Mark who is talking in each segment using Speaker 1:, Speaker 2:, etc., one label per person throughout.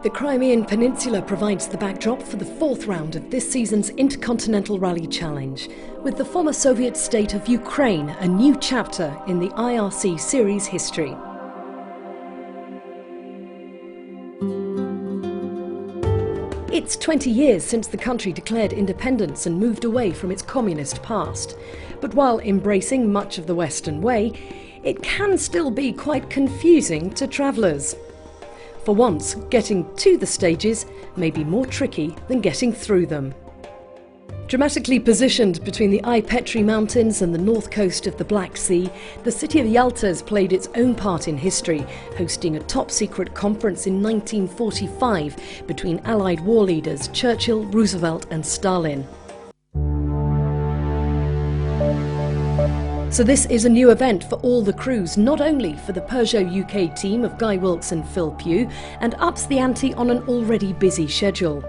Speaker 1: The Crimean Peninsula provides the backdrop for the fourth round of this season's Intercontinental Rally Challenge, with the former Soviet state of Ukraine a new chapter in the IRC series history. It's 20 years since the country declared independence and moved away from its communist past. But while embracing much of the Western way, it can still be quite confusing to travellers. For once, getting to the stages may be more tricky than getting through them. Dramatically positioned between the Petri Mountains and the north coast of the Black Sea, the city of Yalta has played its own part in history, hosting a top-secret conference in 1945 between Allied war leaders Churchill, Roosevelt and Stalin. So this is a new event for all the crews, not only for the Peugeot UK team of Guy Wilkes and Phil Pugh, and ups the ante on an already busy schedule.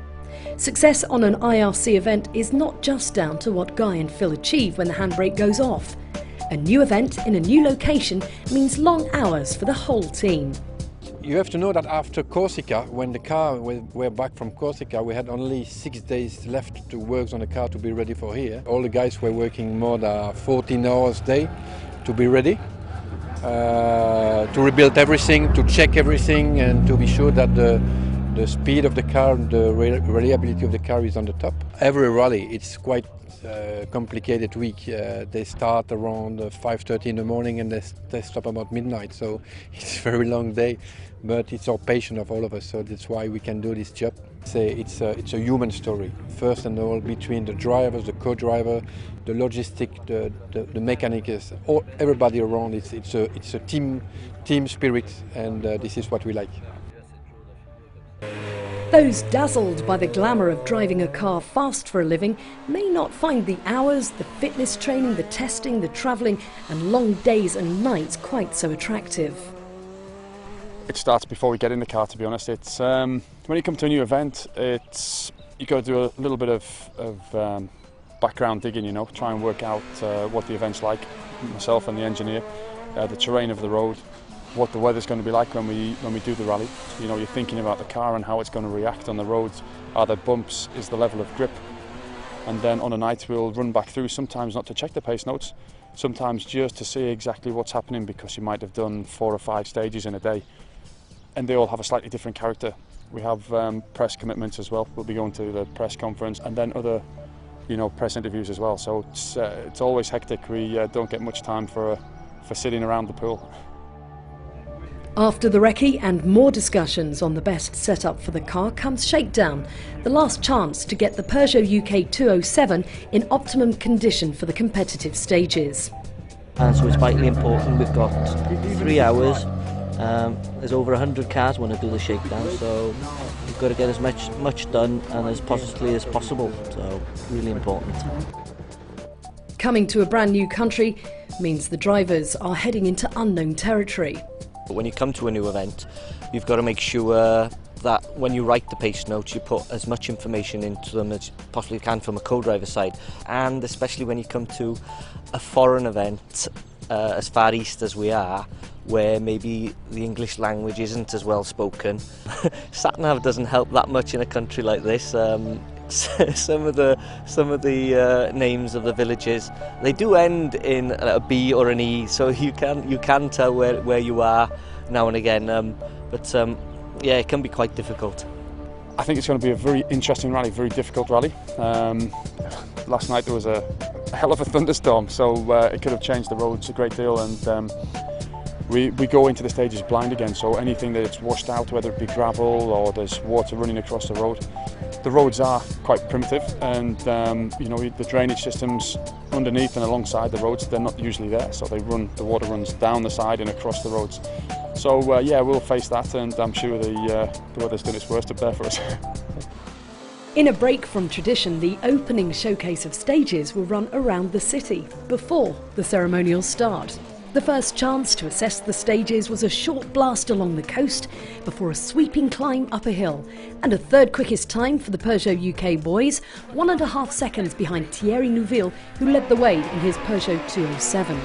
Speaker 1: Success on an IRC event is not just down to what Guy and Phil achieve when the handbrake goes off. A new event in a new location means long hours for the whole team.
Speaker 2: You have to know that after Corsica, when the car were back from Corsica, we had only 6 days left to work on the car to be ready for here. All the guys were working more than 14 hours a day to be ready, to rebuild everything, to check everything and to be sure that the speed of the car, the reliability of the car is on the top. Every rally, it's quite complicated week. They start around 5:30 in the morning and they stop about midnight, so it's a very long day, but it's our passion of all of us, so that's why we can do this job. It's a human story, first and all, between the drivers, the co-driver, the logistic, the mechanics, everybody around. It's a team spirit, and this is what we like.
Speaker 1: Those dazzled by the glamour of driving a car fast for a living may not find the hours, the fitness training, the testing, the travelling and long days and nights quite so attractive.
Speaker 3: It starts before we get in the car, to be honest. It's when you come to a new event, you've got to do a little bit of background digging, you know, try and work out what the event's like, myself and the engineer, the terrain of the road, what the weather's going to be like when we do the rally. You know, you're thinking about the car and how it's going to react on the roads. Are there bumps? Is the level of grip? And then on a night we'll run back through, sometimes not to check the pace notes, sometimes just to see exactly what's happening, because you might have done 4 or 5 stages in a day and they all have a slightly different character. We have press commitments as well. We'll be going to the press conference and then other, you know, press interviews as well. So it's always hectic. We don't get much time for sitting around the pool.
Speaker 1: After the recce and more discussions on the best setup for the car comes shakedown, the last chance to get the Peugeot UK 207 in optimum condition for the competitive stages.
Speaker 4: And so it's vitally important. We've got 3 hours. There's over 100 cars want to do the shakedown, so we've got to get as much done and as positively as possible. So really important.
Speaker 1: Coming to a brand new country means the drivers are heading into unknown territory.
Speaker 4: When you come to a new event, you've got to make sure that when you write the pace notes, you put as much information into them as you possibly can from a co-driver side. And especially when you come to a foreign event, as far east as we are, where maybe the English language isn't as well spoken. Sat-nav doesn't help that much in a country like this. Some of the names of the villages, they do end in a B or an E, so you can tell where you are now and again. Yeah, it can be quite difficult.
Speaker 3: I think it's going to be a very interesting rally, very difficult rally. Last night there was a hell of a thunderstorm, so it could have changed the roads a great deal, and we go into the stages blind again, so anything that's washed out, whether it be gravel or there's water running across the road. The roads are quite primitive, and you know, the drainage systems underneath and alongside the roads, they're not usually there, so the water runs down the side and across the roads. So yeah, we'll face that, and I'm sure the weather's done its worst to bear for us.
Speaker 1: In a break from tradition, the opening showcase of stages will run around the city before the ceremonial start. The first chance to assess the stages was a short blast along the coast before a sweeping climb up a hill, and a third quickest time for the Peugeot UK boys, 1.5 seconds behind Thierry Neuville, who led the way in his Peugeot 207.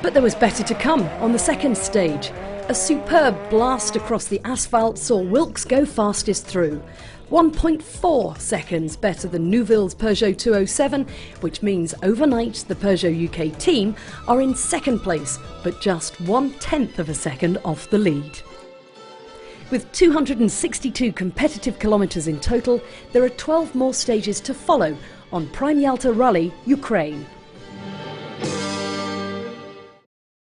Speaker 1: But there was better to come on the second stage. A superb blast across the asphalt saw Wilkes go fastest through. 1.4 seconds better than Neuville's Peugeot 207, which means overnight the Peugeot UK team are in second place, but just 1/10 of a second off the lead. With 262 competitive kilometres in total, there are 12 more stages to follow on Prime Yalta Rally, Ukraine.